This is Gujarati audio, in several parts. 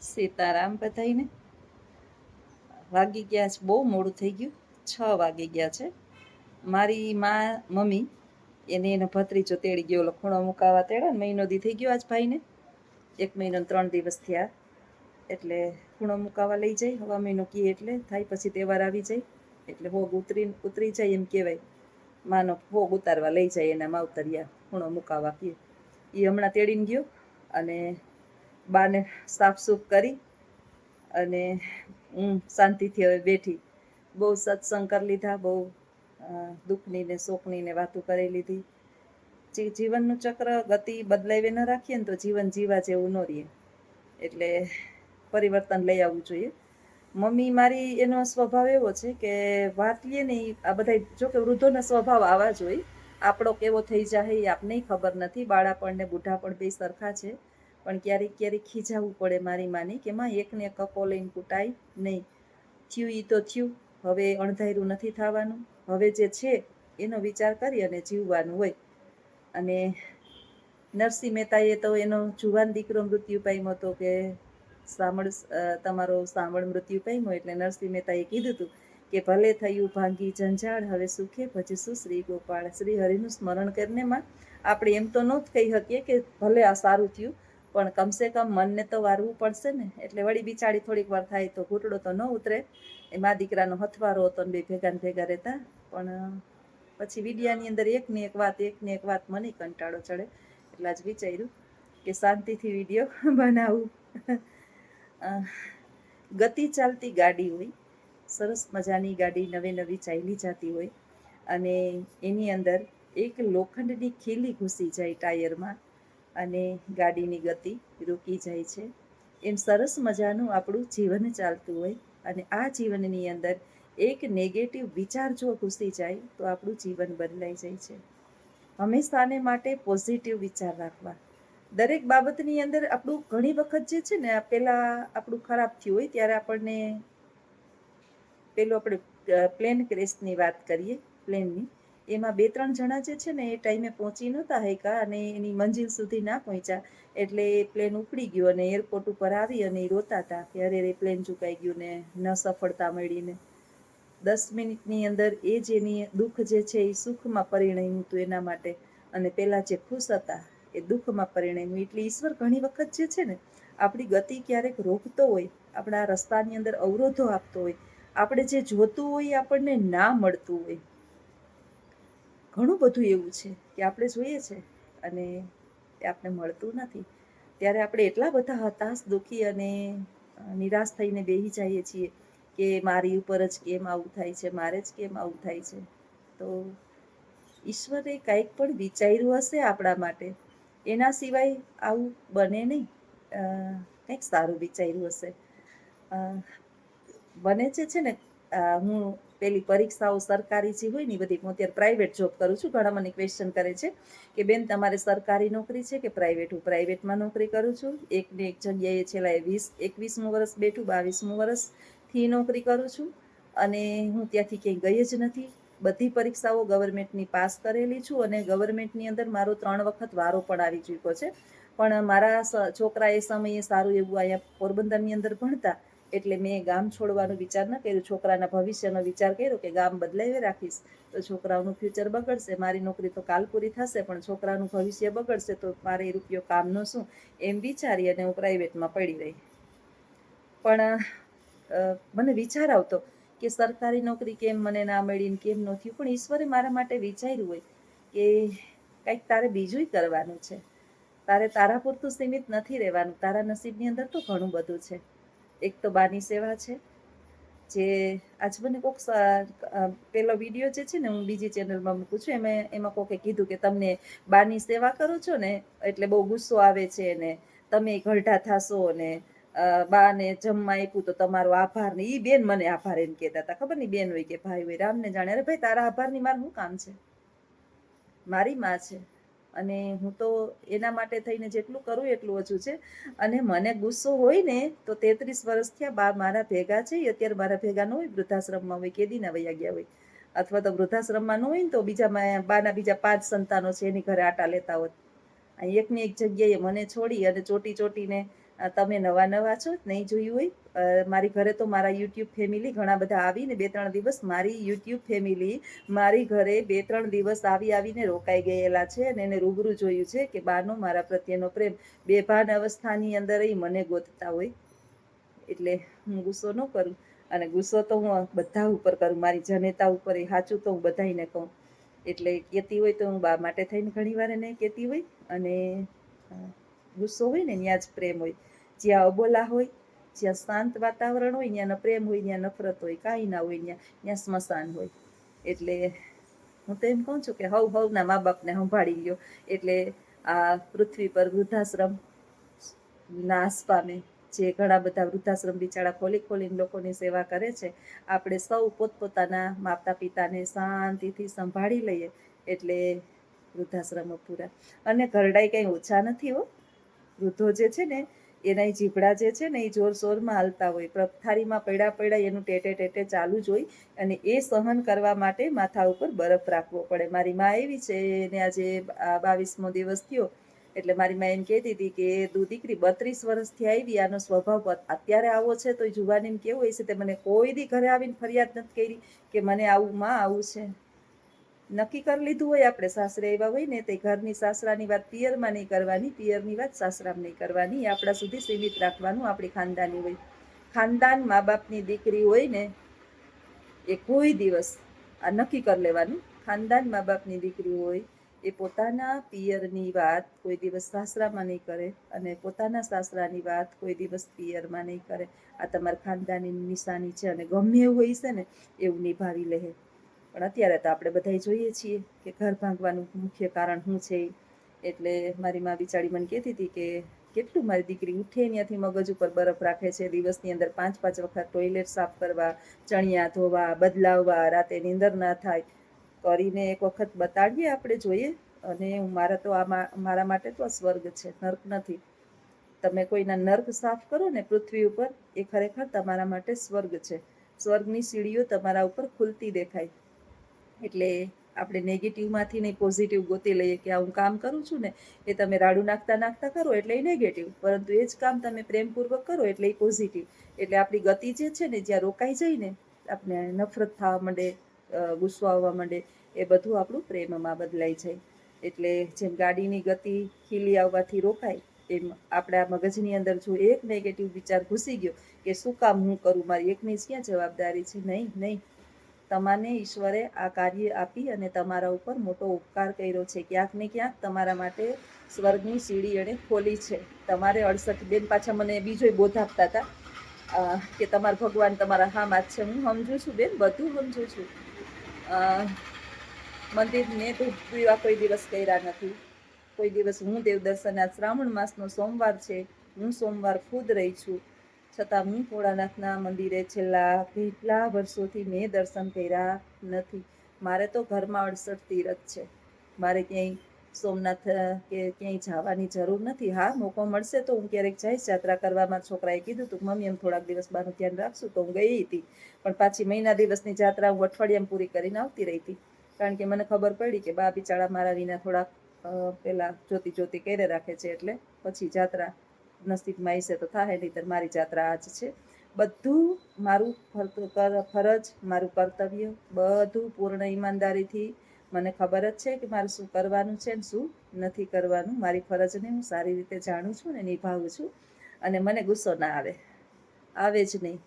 સીતારામ બધાઈને. વાગી ગયા છે, બહુ મોડું થઈ ગયું, 6 વાગી ગયા છે. મારી મમ્મી એને એનો ભત્રીજો તેડી ગયો, ખૂણો મુકાવા તેડો ને, મહિનો દી થઈ ગયો આજ ભાઈને, 1 મહિનો 3 દિવસ થયા. એટલે ખૂણો મુકાવા લઈ જાય, હવા મહિનો કીએ એટલે થાય, પછી તહેવાર આવી જાય એટલે ભોગ ઉતરી જાય એમ કહેવાય. માનો ભોગ ઉતારવા લઈ જાય એના માવતરિયા, ખૂણો મુકાવા કીએ. એ હમણાં તેડીને ગયો અને બાને સાફ સૂફ કરી અને હું શાંતિથી હવે બેઠી. બહુ સત્સંગ કરી લીધા, બહુ દુઃખની ને શોકની ને વાતો કરી લીધી. જીવનનું ચક્ર ગતિ બદલાવી ન રાખીએ ને તો જીવન જીવા જેવું ન રહે, એટલે પરિવર્તન લઈ આવવું જોઈએ. મમ્મી મારી એનો સ્વભાવ એવો છે કે વાત લે ને, આ બધા જો કે વૃદ્ધોનો સ્વભાવ આવા જ હોય. આપણો કેવો થઈ જાય એ આપને ખબર નથી, બાળાપણ ને બુઢાપણ બે સરખા છે. પણ ક્યારેક ક્યારેક ખીજાવવું પડે મારી માની કે માં એકને કકો લઈને કૂટાય નહીં. થયું એ તો થયું, હવે અણધાર્યું નથી થવાનું, હવે જે છે એનો વિચાર કરી અને જીવવાનું હોય. અને નરસિંહ મહેતાએ તો એનો જુવાન દીકરો મૃત્યુ પામ્યો હતો કે તમારો સાંભળ મૃત્યુ પામ્યો, એટલે નરસિંહ મહેતાએ કીધું હતું કે ભલે થયું ભાંગી જંજાળ, હવે સુખે ભજશું શ્રી ગોપાળ. શ્રી હરિનું સ્મરણ કરીને માં આપણે એમ તો ન જ કહી શકીએ કે ભલે આ સારું થયું, પણ કમસે કમ મનને તો વારવું પડશે ને. એટલે વળી બિચારી થોડીક વાર થાય તો ઘૂંટડો તો ન ઉતરે. એ મા દીકરાનો હથવારો હતો ને બે ભેગા ને ભેગા રહેતા. પણ પછી વિડિયાની અંદર એકની એક વાત મને કંટાળો ચડે, એટલે આજ વિચાર્યું કે શાંતિથી વિડીયો બનાવું. ગતિ ચાલતી ગાડી હોય, સરસ મજાની ગાડી નવી નવી ચાલી જતી હોય, અને એની અંદર એક લોખંડની ખીલી ઘૂસી જાય ટાયરમાં અને ગાડીની ગતિ રૂકી જાય છે. એમ સરસ મજાનું આપણું જીવન ચાલતું હોય, અને આ જીવનની અંદર એક નેગેટિવ વિચાર જો ઘૂસી જાય તો આપણું જીવન બદલાઈ જાય છે. હંમેશાને માટે પોઝિટિવ વિચાર રાખવા. દરેક બાબતની અંદર આપણું ઘણી વખત જે છે ને, પેલા આપણું ખરાબ થયું હોય ત્યારે આપણને પેલું આપણે પ્લેન ક્રેશની વાત કરીએ, પ્લેનની એમાં 2-3 જણા જે છે ને એ ટાઈમે પહોંચી નહોતા શક્યા અને એની મંજિલ સુધી ના પહોંચ્યા, એટલે એ પ્લેન ઉપડી ગયું અને એરપોર્ટ ઉપર આવી અને એ રોતા હતા કે અરે રે પ્લેન ચૂકાઈ ગયું ને ન સફળતા મળીને. 10 મિનિટની અંદર એ જ એની દુઃખ જે છે એ સુખમાં પરિણમ્યું હતું એના માટે, અને પેલા જે ખુશ હતા એ દુઃખમાં પરિણમ્યું. એટલે ઈશ્વર ઘણી વખત જે છે ને આપણી ગતિ ક્યારેક રોકતો હોય, આપણા રસ્તાની અંદર અવરોધો આપતો હોય, આપણે જે જોતું હોય આપણને ના મળતું હોય. ઘણું બધું એવું છે કે આપણે જોઈએ છે અને આપણે મળતું નથી. ત્યારે આપણે એટલા બધા હતાશ, દુઃખી અને નિરાશ થઈને બેસી જઈએ છીએ કે મારી ઉપર જ કેમ આવું થાય છે, મારે જ કેમ આવું થાય છે. તો ઈશ્વરે કંઈક પણ વિચાર્યું હશે આપણા માટે, એના સિવાય આવું બને નહીં. કંઈક સારું વિચાર્યું હશે. બને છે ને, હું પેલી પરીક્ષાઓ સરકારી જે હોય ને બધી, હું અત્યારે પ્રાઇવેટ જોબ કરું છું. ઘણા મને ક્વેશ્ચન કરે છે કે બેન તમારે સરકારી નોકરી છે કે પ્રાઇવેટ? હું પ્રાઇવેટમાં નોકરી કરું છું. એકને એક જગ્યાએ છેલ્લા 21મું વર્ષ બેઠું, 22મું વર્ષથી નોકરી કરું છું, અને હું ત્યાંથી ક્યાંય ગઈ જ નથી. બધી પરીક્ષાઓ ગવર્મેન્ટની પાસ કરેલી છું, અને ગવર્મેન્ટની અંદર મારો 3 વખત વારો પણ આવી ચૂક્યો છે. પણ મારા છોકરા એ સમયે સારું એવું અહીંયા પોરબંદરની અંદર ભણતા, એટલે મેં ગામ છોડવાનો વિચાર ન કર્યો. છોકરાના ભવિષ્યનો વિચાર કર્યો કે ગામ બદલાવી રાખીશ તો છોકરાઓનું ફ્યુચર બગડશે, મારી નોકરી તો કાલ પૂરી થશે પણ છોકરાનું ભવિષ્ય બગડશે તો મારે એ રૂપિયો કામનો શું, એમ વિચારી અને હું પ્રાઇવેટમાં પડી રહી. પણ મને વિચાર આવતો કે સરકારી નોકરી કેમ મને ના મળી ને કેમ ન થયું. પણ ઈશ્વરે મારા માટે વિચાર્યું હોય કે કંઈક તારે બીજુંય કરવાનું છે, તારે તારા પૂરતું સીમિત નથી રહેવાનું, તારા નસીબની અંદર તો ઘણું બધું છે. એક તો બાની સેવા છે, જે આજ મને કોક પેલો વિડીયો જે છે ને હું બીજી ચેનલમાં મૂકું છું, એમાં કોકે કીધું કે તમને બાની સેવા કરો છો ને એટલે બહુ ગુસ્સો આવે છે ને તમે ગઢા થશો ને બાને જમવા આપ્યું તો તમારો આભાર ને. ઈ બેન મને આભાર એમ કહેતા હતા, ખબર નહીં બેન હોય કે ભાઈ હોય, રામને જાણે. અરે ભાઈ તારા આભારની મારે શું કામ છે? મારી માં છે અને હું તો એના માટે થઈને જેટલું કરું એટલું ઓછું છે. અને મને ગુસ્સો હોય ને તો 33 વર્ષ થયા, બા મારા ભેગા છે, અત્યારે મારા ભેગા ન હોય, વૃદ્ધાશ્રમમાં હોય, કેદીના વયા ગયા હોય, અથવા તો વૃદ્ધાશ્રમમાં ન હોય ને તો બીજા બાના બીજા 5 સંતાનો છે એની ઘરે આટા લેતા હોત. એકની એક જગ્યાએ મને છોડી અને ચોટીને તમે નવા નવા છો, નહીં જોયું હોય, મારી ઘરે તો મારા યુટ્યુબ ફેમિલી ઘણા બધા આવીને 2-3 દિવસ મારી યુટ્યુબ ફેમિલી મારી ઘરે 2-3 દિવસ આવીને રોકાઈ ગયેલા છે અને એને રૂબરૂ જોયું છે કે બાનો મારા પ્રત્યેનો પ્રેમ બેભાન અવસ્થાની અંદર મને ગોતતા હોય. એટલે હું ગુસ્સો ન કરું, અને ગુસ્સો તો હું બધા ઉપર કરું, મારી જનેતા ઉપર. એ સાચું તો હું બધાને કહું. એટલે કહેતી હોય તો હું બા માટે થઈને ઘણી વાર એને કહેતી હોય. અને ગુસ્સો હોય ને ત્યાં જ પ્રેમ હોય. જ્યાં અબોલા હોય, જ્યાં શાંત વાતાવરણ હોય, ત્યાં ન પ્રેમ હોય, ત્યાં નફરત હોય, કાંઈ ના હોય, ત્યાં સ્મશાન હોય. એટલે હું તો એમ કહું છું કે હવના મા બાપને સંભાળી લ્યો. એટલે આ પૃથ્વી પર વૃદ્ધાશ્રમ નાશ પામે. જે ઘણા બધા વૃદ્ધાશ્રમ બિચારા ખોલીને લોકોની સેવા કરે છે. આપણે સૌ પોતપોતાના માતા પિતાને શાંતિથી સંભાળી લઈએ એટલે વૃદ્ધાશ્રમો પૂરા. અને ઘરડાઈ કંઈ ઓછા નથી હો. વૃદ્ધો જે છે ને એના જીભડા જે છે ને એ જોરશોરમાં હાલતા હોય. પથારીમાં પડ્યા એનું ટેટે ચાલુ જ હોય. અને એ સહન કરવા માટે માથા ઉપર બરફ રાખવો પડે. મારી મા એવી છે, એને આજે 22મો દિવસ થયો. એટલે મારી મા એમ કહેતી હતી કે દીકરી 32 વર્ષથી આવી, આનો સ્વભાવ અત્યારે આવો છે તો જુવાનીને કેવું હોય છે. તે મને કોઈ દી ઘરે આવીને ફરિયાદ નથી કરી કે મને આવું માં આવું છે. નક્કી કરી લીધું હોય આપણે સાસરે એવા હોય ને, તે ઘરની સાસરાની વાત પિયરમાં નહીં કરવાની, પિયરની વાત સાસરામાં નહીં કરવાની. એ આપણા સુધી સીમિત રાખવાનું. આપણી ખાનદાની હોય. ખાનદાન મા બાપની દીકરી હોય ને એ કોઈ દિવસ આ નક્કી કરી લેવાનું. ખાનદાન મા બાપની દીકરી હોય એ પોતાના પિયરની વાત કોઈ દિવસ સાસરામાં નહીં કરે, અને પોતાના સાસરાની વાત કોઈ દિવસ પિયરમાં નહીં કરે. આ તમારા ખાનદાની નિશાની છે, અને ગમે એવું હોય છે ને એવું નિભાવી લે. પણ અત્યારે તો આપણે બધા જોઈએ છીએ કે ઘર ભાંગવાનું મુખ્ય કારણ શું છે. એટલે મારી મા બિચારી મને કહેતી હતી કે કેટલું મારી દીકરી ઉઠે ત્યાંથી મગજ ઉપર બરફ રાખે છે. દિવસની અંદર 5-5 વખત ટોયલેટ સાફ કરવા, ચણિયા ધોવા, બદલાવવા, રાતે નીંદર ના થાય, કરીને એક વખત બતાડીએ, આપણે જોઈએ. અને મારા તો મારા માટે તો આ સ્વર્ગ છે, નર્ક નથી. તમે કોઈના નર્ક સાફ કરો ને પૃથ્વી ઉપર, એ ખરેખર તમારા માટે સ્વર્ગ છે. સ્વર્ગની સીડીઓ તમારા ઉપર ખુલતી દેખાય. એટલે આપણે નેગેટિવમાંથી નહીં પોઝિટિવ ગોતી લઈએ કે આ હું કામ કરું છું ને એ તમે રાડું નાખતા કરો એટલે એ નેગેટિવ, પરંતુ એ જ કામ તમે પ્રેમપૂર્વક કરો એટલે એ પોઝિટિવ. એટલે આપણી ગતિ જે છે ને જ્યાં રોકાઈ જાય ને, આપણે નફરત થવા માંડે, ગુસ્સો આવવા માંડે, એ બધું આપણું પ્રેમમાં બદલાઈ જાય. એટલે જેમ ગાડીની ગતિ ખીલી આવવાથી રોકાય, એમ આપણા મગજની અંદર જો એક નેગેટિવ વિચાર ઘૂસી ગયો કે શું કામ હું કરું, મારી એકની જ ક્યાં જવાબદારી છે. નહીં, તમને ઈશ્વરે આ કાર્ય આપી અને તમારા ઉપર મોટો ઉપકાર કર્યો છે. ક્યાંક ને ક્યાંક તમારા માટે સ્વર્ગની સીડી એણે ખોલી છે. તમારે 68 બેન પાછા મને બીજો બોધ આપતા હતા કે તમારા ભગવાન તમારા હામાં જ છે. હું સમજુ છું બેન, બધું સમજુ છું. મંદિરને ધૂપ પીવા કોઈ દિવસ કર્યા નથી. કોઈ દિવસ હું દેવ દર્શન, આ શ્રાવણ માસનો સોમવાર છે, હું સોમવાર ખુદ રહી છું, છતાં હું ભોળાનાથના મંદિરે છેલ્લા કેટલા વર્ષોથી મેં દર્શન કર્યા નથી. મારે તો ઘરમાં 68 તીરથ છે. મારે ક્યાંય સોમનાથ કે ક્યાંય જવાની જરૂર નથી. હા, મોકો મળશે તો હું ક્યારેક જઈશ યાત્રા કરવામાં. છોકરાએ કીધું તું મમ્મી એમ થોડાક દિવસ બાનું ધ્યાન રાખશું, તો હું ગઈ હતી. પણ પાછી મહિના દિવસની યાત્રા હું અઠવાડિયામાં પૂરી કરીને આવતી રહી હતી. કારણ કે મને ખબર પડી કે બા બિચારા મારા વિના થોડાક પેલા જોતી કરે રાખે છે. એટલે પછી યાત્રા નસીબમાં હશે તો થાય, નહીંતર મારી યાત્રા આજ છે. બધું મારું ફરજ, મારું કર્તવ્ય, બધું પૂર્ણ ઈમાનદારીથી મને ખબર જ છે કે મારે શું કરવાનું છે ને શું નથી કરવાનું. મારી ફરજને હું સારી રીતે જાણું છું ને નિભાવું છું. અને મને ગુસ્સો ના આવે જ નહીં.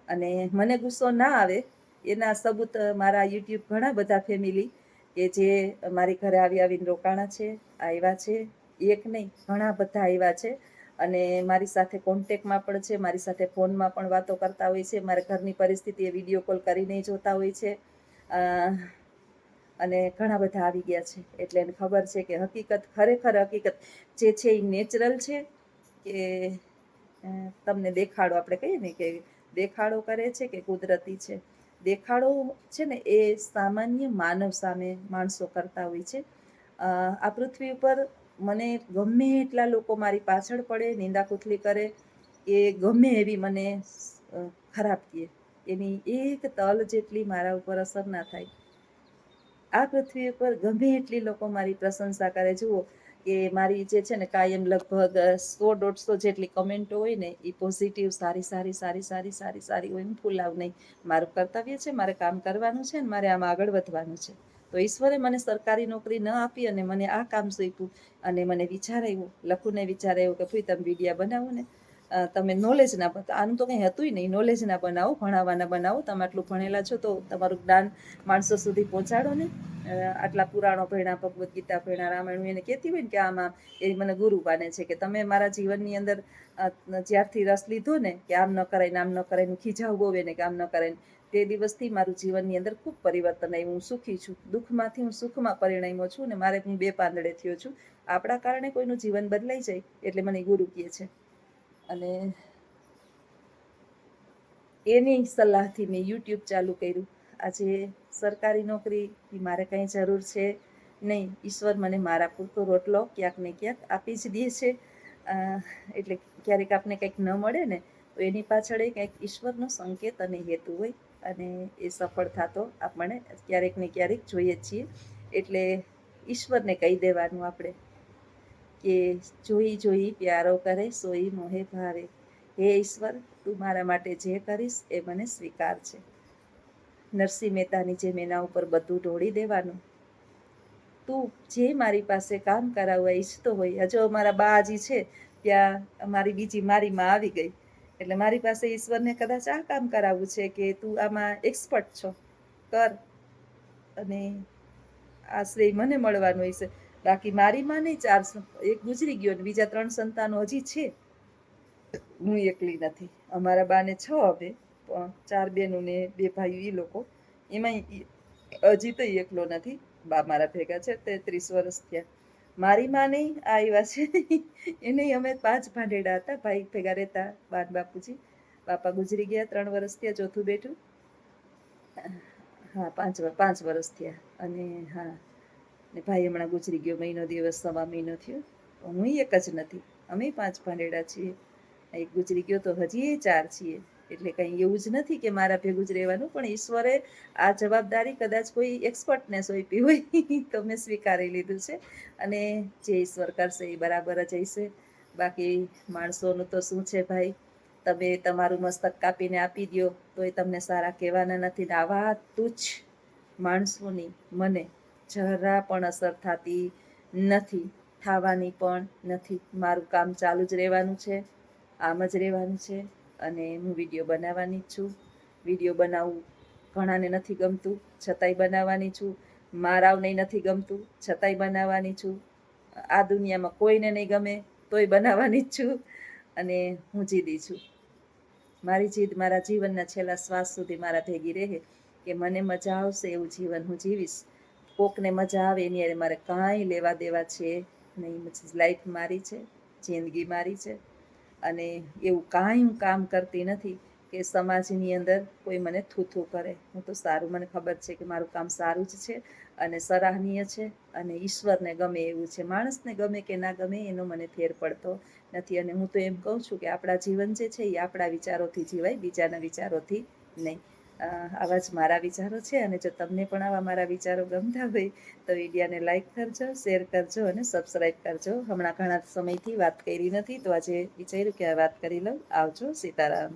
અને મને ગુસ્સો ના આવે એના સબૂત મારા યુટ્યુબ ઘણા બધા ફેમિલી કે જે મારી ઘરે આવીને રોકાણા છે, આવ્યા છે. એક નહીં, ઘણા બધા આવ્યા છે. અને મારી સાથે કોન્ટેક્ટમાં પણ છે, મારી સાથે ફોનમાં પણ વાતો કરતા હોય છે. મારા ઘરની પરિસ્થિતિ એ વિડીયો કોલ કરીને જોતા હોય છે. અને ઘણા બધા આવી ગયા છે. એટલે એને ખબર છે કે હકીકત, ખરેખર હકીકત જે છે એ નેચરલ છે કે તમને દેખાડો, આપણે કહીએ ને કે દેખાડો કરે છે કે કુદરતી છે. દેખાડો છે ને એ સામાન્ય માનવ સામે માણસો કરતા હોય છે. આ પૃથ્વી ઉપર મને ગમે એટલા લોકો મારી પાછળ પડે, નિંદા કુથલી કરે, એ ગમે એવી મને ખરાબ કહે, એની એક તલ જેટલી મારા ઉપર અસર ના થાય. આ પૃથ્વી ઉપર ગમે એટલી લોકો મારી પ્રશંસા કરે. જુઓ, કે મારી જે છે ને કાયમ લગભગ 100-150 જેટલી કમેન્ટો હોય ને એ પોઝિટિવ સારી સારી સારી સારી સારી સારી હોય. હું ફૂલાવ નહીં, મારું કર્તવ્ય છે, મારે કામ કરવાનું છે ને મારે આમાં આગળ વધવાનું છે. તો ઈશ્વરે મને સરકારી નોકરી ન આપી અને મને આ કામ સોંપ્યું. અને મને વિચાર આવ્યો, લખુને વિચાર આવ્યો કે ભાઈ તમે વિડીયા બનાવો ને, તમે નોલેજ ના બનાવો, આનું તો કંઈ હતું નહીં, નોલેજ ના બનાવો, ભણાવવાના બનાવો. તમે આટલું ભણેલા છો તો તમારું જ્ઞાન માણસો સુધી પહોંચાડો ને. આટલા પુરાણો ભણ્યા, ભગવદ્ ગીતા ભણ્યા, રામાયણ, એને કહેતી હોય ને કે આમાં એ મને ગુરુ માને છે કે તમે મારા જીવનની અંદર જ્યારથી રસ લીધો ને કે આમ ન કરાય ને આમ ન કરાય, ખીજાવ બહુ એને કે આમ ન કરાય, તે દિવસથી મારું જીવનની અંદર ખૂબ પરિવર્તન આવ્યું. હું સુખી છું, દુઃખમાંથી હું સુખમાં પરિણમ્યો છું ને મારે હું 2 પાંદડે થયો છું. આપણા કારણે કોઈનું જીવન બદલાઈ જાય એટલે મને ગુરુ કહે છે. અને એની સલાહથી મેં યુટ્યુબ ચાલુ કર્યું. આજે સરકારી નોકરી મારે કંઈ જરૂર છે નહીં. ઈશ્વર મને મારા પૂરતો રોટલો ક્યાંક ને ક્યાંક આપી જ દે છે. એટલે ક્યારેક આપને કંઈક ન મળે ને તો એની પાછળ કંઈક ઈશ્વરનો સંકેત અને હેતુ હોય, અને એ સફળ થતો આપણને ક્યારેક ને ક્યારેક જોઈએ જ છીએ. એટલે ઈશ્વરને કહી દેવાનું આપણે કે જોઈ જોઈ પ્યારો કરે સોઈ મોહે ભાવે. હે ઈશ્વર, તું મારા માટે જે કરીશ એ મને સ્વીકાર છે. નરસિંહ મહેતાની જેમ એના ઉપર બધું ઢોળી દેવાનું. તું જે મારી પાસે કામ કરાવવા ઈચ્છતો હોય, હજુ અમારા બાજી છે ત્યાં અમારી બીજી મારી માં આવી ગઈ, એટલે મારી પાસે ઈશ્વરને કદાચ આ કામ કરાવવું છે કે તું આમાં એક્સપર્ટ છો, કર. અને આ શ્રેય મને મળવાનું હોય છે. બાકી મારી માં નહીં, 4 એક ગુજરી ગયો ને બીજા 3 સંતાનો હજી છે, હું એકલી નથી. અમારા બાને 6 હવે, પણ 4 બહેનો ને 2 ભાઈઓ, એ લોકો એમાં હજી તો એકલો નથી. બા મારા ભેગા છે, 33 વર્ષ થયા. મારી માં નહીં આવ્યા છે, એને અમે 5 ભાંડેડા હતા, ભાઈ ભેગા રહેતા, બા બાપુજી. બાપા ગુજરી ગયા 3 વર્ષ થયા, ચોથું બેઠું. હા, 5 વર્ષ થયા. અને હા, ને ભાઈ હમણાં ગુજરી ગયો, મહિનો દિવસ, 1.25 મહિનો થયો. હું એક જ નથી, અમે 5 ભાંડેડા છીએ. એક ગુજરી ગયો તો હજી 4 છીએ. એટલે કંઈ એવું જ નથી કે મારા ભેગું જ રહેવાનું, પણ ઈશ્વરે આ જવાબદારી કદાચ કોઈ એક્સપર્ટને સોંપી હોય તો મેં સ્વીકારી લીધું છે. અને જે ઈશ્વર કરશે એ બરાબર જ હશે. બાકી માણસોનું તો શું છે ભાઈ, તમે તમારું મસ્તક કાપીને આપી દો તો એ તમને સારા કહેવાના નથી. આવા તુચ્છ માણસોની મને જરા પણ અસર થતી નથી, થવાની પણ નથી. મારું કામ ચાલુ જ રહેવાનું છે, આમ જ રહેવાનું છે. અને હું વિડીયો બનાવવાની જ છું. વિડીયો બનાવવું ઘણાને નથી ગમતું, છતાંય બનાવવાની છું. મારાવને નથી ગમતું, છતાંય બનાવવાની છું. આ દુનિયામાં કોઈને નહીં ગમે તોય બનાવવાની જ છું. અને હું જીદી છું. મારી જીદ મારા જીવનના છેલ્લા શ્વાસ સુધી મારા ભેગી રહે કે મને મજા આવશે એવું જીવન હું જીવીશ. કોકને મજા આવે એની હારે મારે કાંઈ લેવા દેવા છે નહીં. લાઈફ મારી છે, જિંદગી મારી છે. અને એવું કાંઈ હું કામ કરતી નથી કે સમાજની અંદર કોઈ મને થૂથું કરે. હું તો સારું, મને ખબર છે કે મારું કામ સારું જ છે અને સરાહનીય છે અને ઈશ્વરને ગમે એવું છે. માણસને ગમે કે ના ગમે એનો મને ફેર પડતો નથી. અને હું તો એમ કહું છું કે આપણા જીવન જે છે એ આપણા વિચારોથી જીવાય, બીજાના વિચારોથી નહીં. આવા જ મારા વિચારો છે. અને જો તમને પણ આવા મારા વિચારો ગમતા હોય તો વિડીયાને લાઈક કરજો, શેર કરજો અને સબસ્ક્રાઈબ કરજો. હમણાં ઘણા સમયથી વાત કરી નથી તો આજે વિચાર્યું કે આ વાત કરી લઉં. આવજો. સીતારામ.